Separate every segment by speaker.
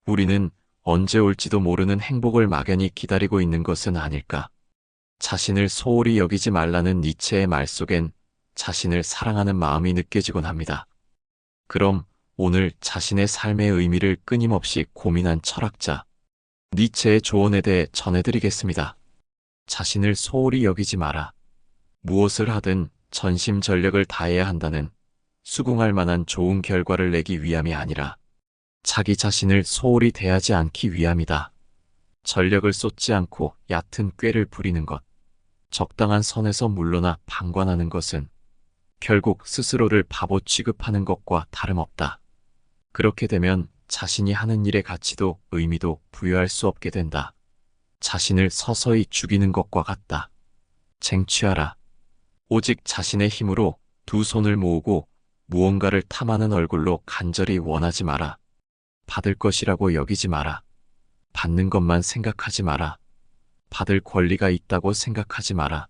Speaker 1: 우리는 언제 올지도 모르는 행복을 막연히 기다리고 있는 것은 아닐까? 자신을 소홀히 여기지 말라는 니체의 말 속엔 자신을 사랑하는 마음이 느껴지곤 합니다. 그럼 오늘 자신의 삶의 의미를 끊임없이 고민한 철학자 니체의 조언에 대해 전해드리겠습니다. 자신을 소홀히 여기지 마라. 무엇을 하든 전심전력을 다해야 한다는 수긍할 만한 좋은 결과를 내기 위함이 아니라 자기 자신을 소홀히 대하지 않기 위함이다. 전력을 쏟지 않고 얕은 꾀를 부리는 것, 적당한 선에서 물러나 방관하는 것은 결국 스스로를 바보 취급하는 것과 다름없다. 그렇게 되면 자신이 하는 일의 가치도 의미도 부여할 수 없게 된다. 자신을 서서히 죽이는 것과 같다. 쟁취하라. 오직 자신의 힘으로 두 손을 모으고 무언가를 탐하는 얼굴로 간절히 원하지 마라. 받을 것이라고 여기지 마라. 받는 것만 생각하지 마라. 받을 권리가 있다고 생각하지 마라.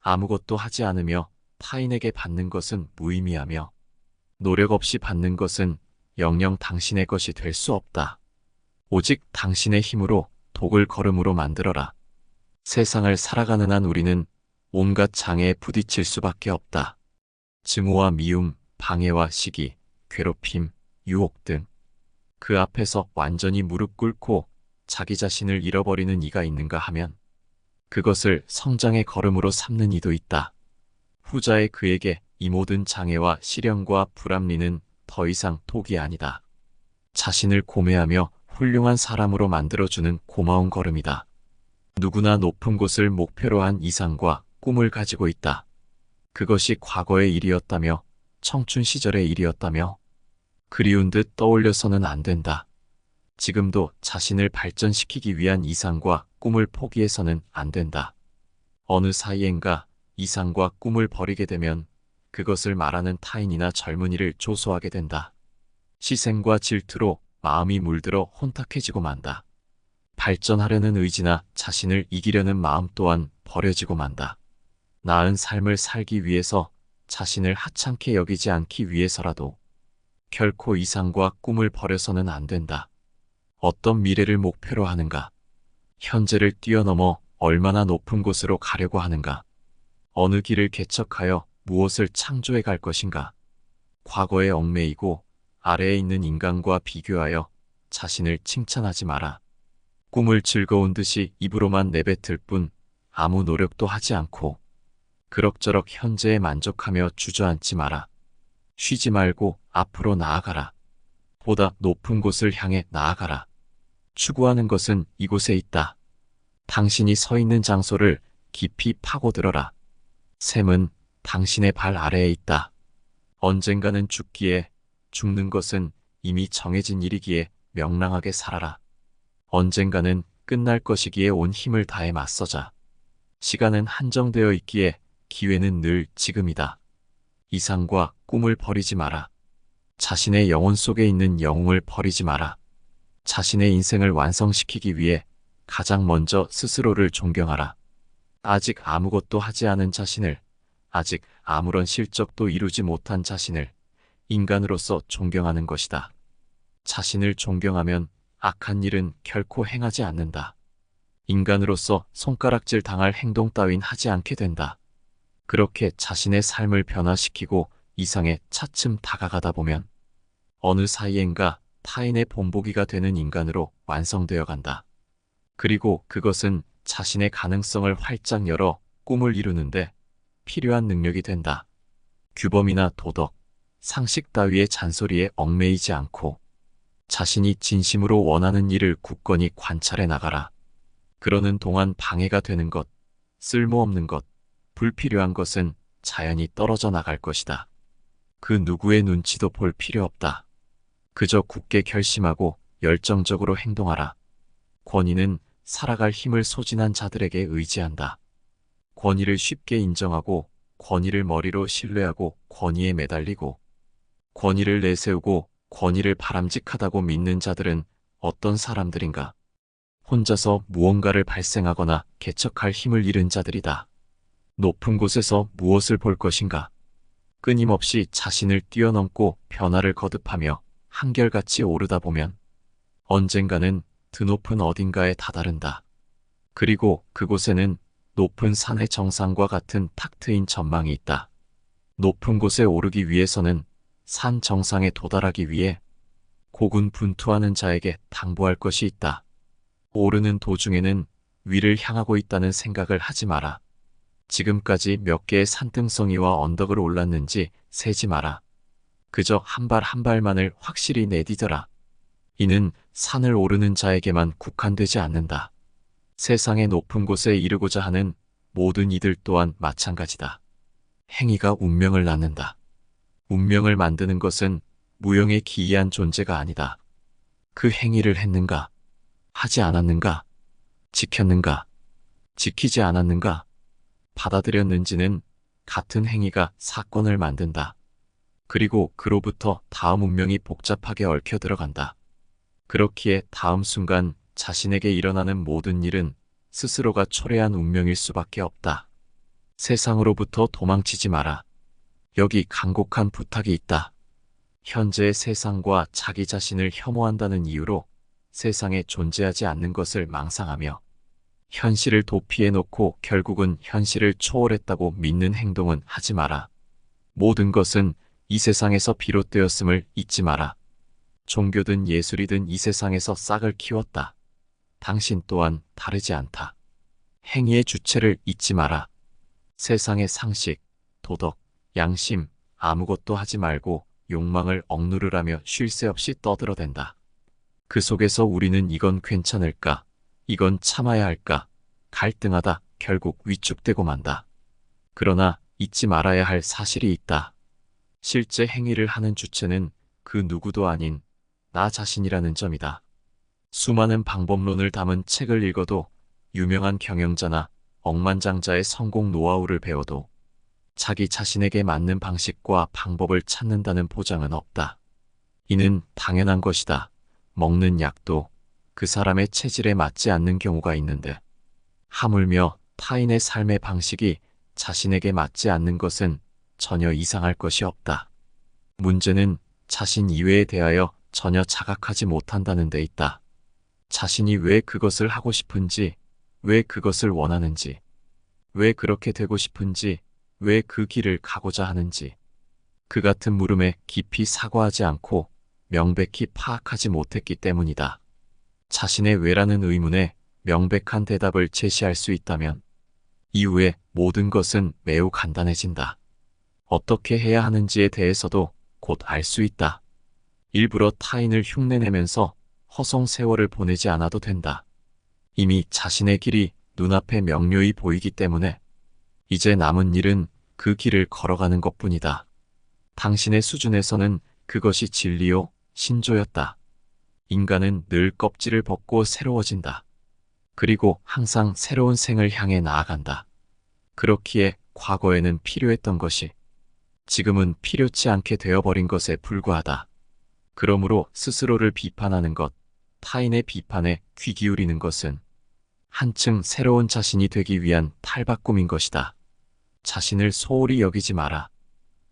Speaker 1: 아무것도 하지 않으며 타인에게 받는 것은 무의미하며 노력 없이 받는 것은 영영 당신의 것이 될 수 없다. 오직 당신의 힘으로 독을 걸음으로 만들어라. 세상을 살아가는 한 우리는 온갖 장애에 부딪힐 수밖에 없다. 증오와 미움, 방해와 시기, 괴롭힘, 유혹 등 그 앞에서 완전히 무릎 꿇고 자기 자신을 잃어버리는 이가 있는가 하면 그것을 성장의 걸음으로 삼는 이도 있다. 후자의 그에게 이 모든 장애와 시련과 불합리는 더 이상 독이 아니다. 자신을 고매하며 훌륭한 사람으로 만들어주는 고마운 걸음이다. 누구나 높은 곳을 목표로 한 이상과 꿈을 가지고 있다. 그것이 과거의 일이었다며 청춘 시절의 일이었다며 그리운 듯 떠올려서는 안 된다. 지금도 자신을 발전시키기 위한 이상과 꿈을 포기해서는 안 된다. 어느 사이엔가 이상과 꿈을 버리게 되면 그것을 말하는 타인이나 젊은이를 조소하게 된다. 시샘과 질투로 마음이 물들어 혼탁해지고 만다. 발전하려는 의지나 자신을 이기려는 마음 또한 버려지고 만다. 나은 삶을 살기 위해서 자신을 하찮게 여기지 않기 위해서라도 결코 이상과 꿈을 버려서는 안 된다. 어떤 미래를 목표로 하는가? 현재를 뛰어넘어 얼마나 높은 곳으로 가려고 하는가? 어느 길을 개척하여 무엇을 창조해 갈 것인가? 과거에 얽매이고 아래에 있는 인간과 비교하여 자신을 칭찬하지 마라. 꿈을 즐거운 듯이 입으로만 내뱉을 뿐 아무 노력도 하지 않고 그럭저럭 현재에 만족하며 주저앉지 마라. 쉬지 말고 앞으로 나아가라. 보다 높은 곳을 향해 나아가라. 추구하는 것은 이곳에 있다. 당신이 서 있는 장소를 깊이 파고들어라. 샘은 당신의 발 아래에 있다. 언젠가는 죽기에 죽는 것은 이미 정해진 일이기에 명랑하게 살아라. 언젠가는 끝날 것이기에 온 힘을 다해 맞서자. 시간은 한정되어 있기에 기회는 늘 지금이다. 이상과 꿈을 버리지 마라. 자신의 영혼 속에 있는 영웅을 버리지 마라. 자신의 인생을 완성시키기 위해 가장 먼저 스스로를 존경하라. 아직 아무것도 하지 않은 자신을, 아직 아무런 실적도 이루지 못한 자신을 인간으로서 존경하는 것이다. 자신을 존경하면 악한 일은 결코 행하지 않는다. 인간으로서 손가락질 당할 행동 따윈 하지 않게 된다. 그렇게 자신의 삶을 변화시키고 이상에 차츰 다가가다 보면 어느 사이엔가 타인의 본보기가 되는 인간으로 완성되어 간다. 그리고 그것은 자신의 가능성을 활짝 열어 꿈을 이루는데 필요한 능력이 된다. 규범이나 도덕, 상식 따위의 잔소리에 얽매이지 않고 자신이 진심으로 원하는 일을 굳건히 관찰해 나가라. 그러는 동안 방해가 되는 것, 쓸모없는 것, 불필요한 것은 자연히 떨어져 나갈 것이다. 그 누구의 눈치도 볼 필요 없다. 그저 굳게 결심하고 열정적으로 행동하라. 권위는 살아갈 힘을 소진한 자들에게 의지한다. 권위를 쉽게 인정하고 권위를 머리로 신뢰하고 권위에 매달리고 권위를 내세우고 권위를 바람직하다고 믿는 자들은 어떤 사람들인가? 혼자서 무언가를 발생하거나 개척할 힘을 잃은 자들이다. 높은 곳에서 무엇을 볼 것인가? 끊임없이 자신을 뛰어넘고 변화를 거듭하며 한결같이 오르다 보면 언젠가는 드높은 어딘가에 다다른다. 그리고 그곳에는 높은 산의 정상과 같은 탁 트인 전망이 있다. 높은 곳에 오르기 위해서는 산 정상에 도달하기 위해 고군분투하는 자에게 당부할 것이 있다. 오르는 도중에는 위를 향하고 있다는 생각을 하지 마라. 지금까지 몇 개의 산등성이와 언덕을 올랐는지 세지 마라. 그저 한 발 한 발만을 확실히 내디뎌라. 이는 산을 오르는 자에게만 국한되지 않는다. 세상의 높은 곳에 이르고자 하는 모든 이들 또한 마찬가지다. 행위가 운명을 낳는다. 운명을 만드는 것은 무형의 기이한 존재가 아니다. 그 행위를 했는가? 하지 않았는가? 지켰는가? 지키지 않았는가? 받아들였는지는 같은 행위가 사건을 만든다. 그리고 그로부터 다음 운명이 복잡하게 얽혀 들어간다. 그렇기에 다음 순간 자신에게 일어나는 모든 일은 스스로가 초래한 운명일 수밖에 없다. 세상으로부터 도망치지 마라. 여기 간곡한 부탁이 있다. 현재의 세상과 자기 자신을 혐오한다는 이유로 세상에 존재하지 않는 것을 망상하며 현실을 도피해 놓고 결국은 현실을 초월했다고 믿는 행동은 하지 마라. 모든 것은 이 세상에서 비롯되었음을 잊지 마라. 종교든 예술이든 이 세상에서 싹을 키웠다. 당신 또한 다르지 않다. 행위의 주체를 잊지 마라. 세상의 상식, 도덕, 양심 아무것도 하지 말고 욕망을 억누르라며 쉴 새 없이 떠들어댄다. 그 속에서 우리는 이건 괜찮을까? 이건 참아야 할까? 갈등하다 결국 위축되고 만다. 그러나 잊지 말아야 할 사실이 있다. 실제 행위를 하는 주체는 그 누구도 아닌 나 자신이라는 점이다. 수많은 방법론을 담은 책을 읽어도 유명한 경영자나 억만장자의 성공 노하우를 배워도 자기 자신에게 맞는 방식과 방법을 찾는다는 보장은 없다. 이는 당연한 것이다. 먹는 약도 그 사람의 체질에 맞지 않는 경우가 있는데 하물며 타인의 삶의 방식이 자신에게 맞지 않는 것은 전혀 이상할 것이 없다. 문제는 자신 이외에 대하여 전혀 자각하지 못한다는 데 있다. 자신이 왜 그것을 하고 싶은지, 왜 그것을 원하는지, 왜 그렇게 되고 싶은지, 왜 그 길을 가고자 하는지, 그 같은 물음에 깊이 사과하지 않고 명백히 파악하지 못했기 때문이다. 자신의 왜라는 의문에 명백한 대답을 제시할 수 있다면 이후에 모든 것은 매우 간단해진다. 어떻게 해야 하는지에 대해서도 곧 알 수 있다. 일부러 타인을 흉내내면서 허송 세월을 보내지 않아도 된다. 이미 자신의 길이 눈앞에 명료히 보이기 때문에 이제 남은 일은 그 길을 걸어가는 것뿐이다. 당신의 수준에서는 그것이 진리요, 신조였다. 인간은 늘 껍질을 벗고 새로워진다. 그리고 항상 새로운 생을 향해 나아간다. 그렇기에 과거에는 필요했던 것이 지금은 필요치 않게 되어버린 것에 불과하다. 그러므로 스스로를 비판하는 것, 타인의 비판에 귀 기울이는 것은 한층 새로운 자신이 되기 위한 탈바꿈인 것이다. 자신을 소홀히 여기지 마라.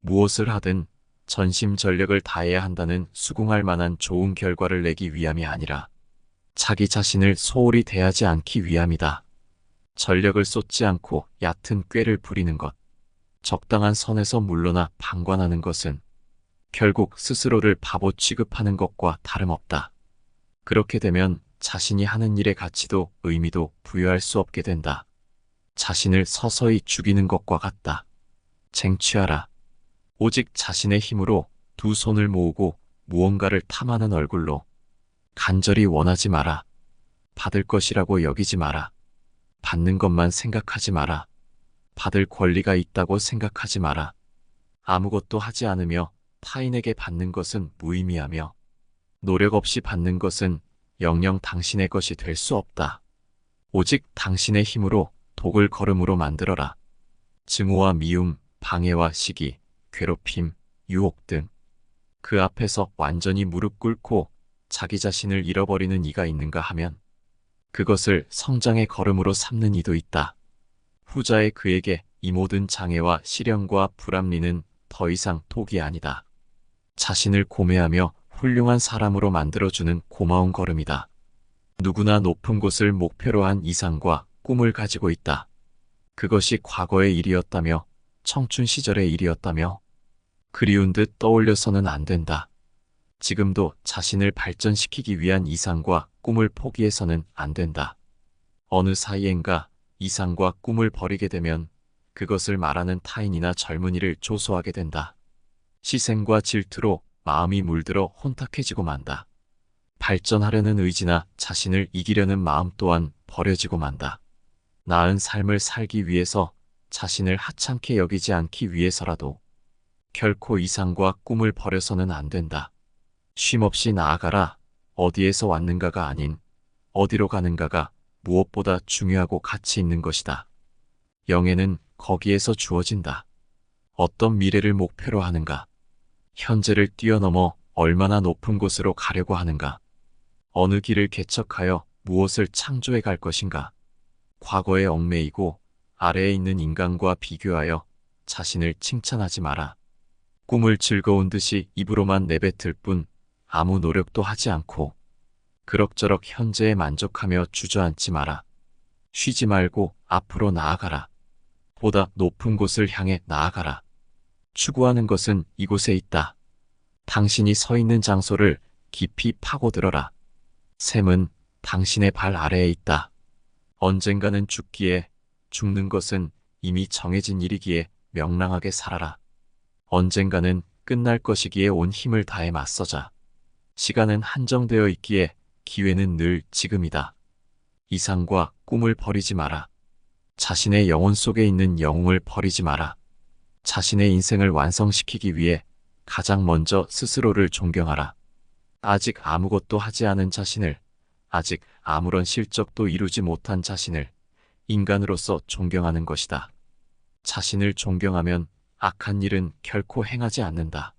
Speaker 1: 무엇을 하든 전심전력을 다해야 한다는 수긍할 만한 좋은 결과를 내기 위함이 아니라 자기 자신을 소홀히 대하지 않기 위함이다. 전력을 쏟지 않고 얕은 꾀를 부리는 것, 적당한 선에서 물러나 방관하는 것은 결국 스스로를 바보 취급하는 것과 다름없다. 그렇게 되면 자신이 하는 일의 가치도 의미도 부여할 수 없게 된다. 자신을 서서히 죽이는 것과 같다. 쟁취하라. 오직 자신의 힘으로 두 손을 모으고 무언가를 탐하는 얼굴로 간절히 원하지 마라. 받을 것이라고 여기지 마라. 받는 것만 생각하지 마라. 받을 권리가 있다고 생각하지 마라. 아무것도 하지 않으며 타인에게 받는 것은 무의미하며 노력 없이 받는 것은 영영 당신의 것이 될 수 없다. 오직 당신의 힘으로 독을 걸음으로 만들어라. 증오와 미움, 방해와 시기, 괴롭힘, 유혹 등 그 앞에서 완전히 무릎 꿇고 자기 자신을 잃어버리는 이가 있는가 하면 그것을 성장의 걸음으로 삼는 이도 있다. 후자의 그에게 이 모든 장애와 시련과 불합리는 더 이상 독이 아니다. 자신을 고매하며 훌륭한 사람으로 만들어주는 고마운 걸음이다. 누구나 높은 곳을 목표로 한 이상과 꿈을 가지고 있다. 그것이 과거의 일이었다며, 청춘 시절의 일이었다며, 그리운 듯 떠올려서는 안 된다. 지금도 자신을 발전시키기 위한 이상과 꿈을 포기해서는 안 된다. 어느 사이엔가 이상과 꿈을 버리게 되면 그것을 말하는 타인이나 젊은이를 조소하게 된다. 시샘과 질투로 마음이 물들어 혼탁해지고 만다. 발전하려는 의지나 자신을 이기려는 마음 또한 버려지고 만다. 나은 삶을 살기 위해서, 자신을 하찮게 여기지 않기 위해서라도 결코 이상과 꿈을 버려서는 안 된다. 쉼없이 나아가라. 어디에서 왔는가가 아닌 어디로 가는가가 무엇보다 중요하고 가치 있는 것이다. 영예는 거기에서 주어진다. 어떤 미래를 목표로 하는가? 현재를 뛰어넘어 얼마나 높은 곳으로 가려고 하는가? 어느 길을 개척하여 무엇을 창조해 갈 것인가? 과거에 얽매이고 아래에 있는 인간과 비교하여 자신을 칭찬하지 마라. 꿈을 즐거운 듯이 입으로만 내뱉을 뿐 아무 노력도 하지 않고 그럭저럭 현재에 만족하며 주저앉지 마라. 쉬지 말고 앞으로 나아가라. 보다 높은 곳을 향해 나아가라. 추구하는 것은 이곳에 있다. 당신이 서 있는 장소를 깊이 파고들어라. 샘은 당신의 발 아래에 있다. 언젠가는 죽기에, 죽는 것은 이미 정해진 일이기에 명랑하게 살아라. 언젠가는 끝날 것이기에 온 힘을 다해 맞서자. 시간은 한정되어 있기에 기회는 늘 지금이다. 이상과 꿈을 버리지 마라. 자신의 영혼 속에 있는 영웅을 버리지 마라. 자신의 인생을 완성시키기 위해 가장 먼저 스스로를 존경하라. 아직 아무것도 하지 않은 자신을, 아직 아무런 실적도 이루지 못한 자신을 인간으로서 존경하는 것이다. 자신을 존경하면 악한 일은 결코 행하지 않는다.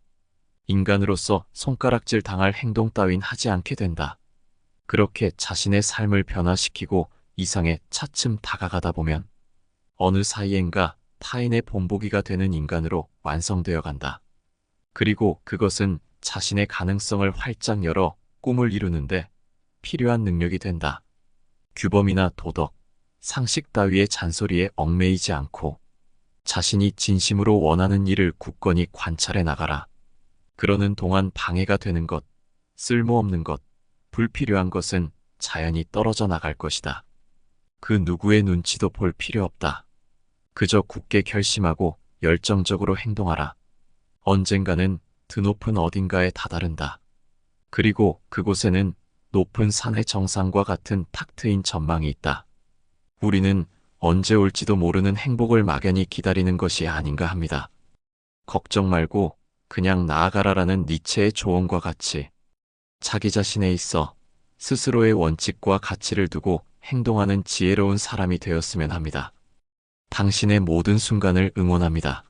Speaker 1: 인간으로서 손가락질 당할 행동 따윈 하지 않게 된다. 그렇게 자신의 삶을 변화시키고 이상에 차츰 다가가다 보면 어느 사이엔가 타인의 본보기가 되는 인간으로 완성되어 간다. 그리고 그것은 자신의 가능성을 활짝 열어 꿈을 이루는데 필요한 능력이 된다. 규범이나 도덕, 상식 따위의 잔소리에 얽매이지 않고 자신이 진심으로 원하는 일을 굳건히 관찰해 나가라. 그러는 동안 방해가 되는 것, 쓸모없는 것, 불필요한 것은 자연히 떨어져 나갈 것이다. 그 누구의 눈치도 볼 필요 없다. 그저 굳게 결심하고 열정적으로 행동하라. 언젠가는 드높은 어딘가에 다다른다. 그리고 그곳에는 높은 산의 정상과 같은 탁 트인 전망이 있다. 우리는 언제 올지도 모르는 행복을 막연히 기다리는 것이 아닌가 합니다. 걱정 말고 그냥 나아가라라는 니체의 조언과 같이 자기 자신에 있어 스스로의 원칙과 가치를 두고 행동하는 지혜로운 사람이 되었으면 합니다. 당신의 모든 순간을 응원합니다.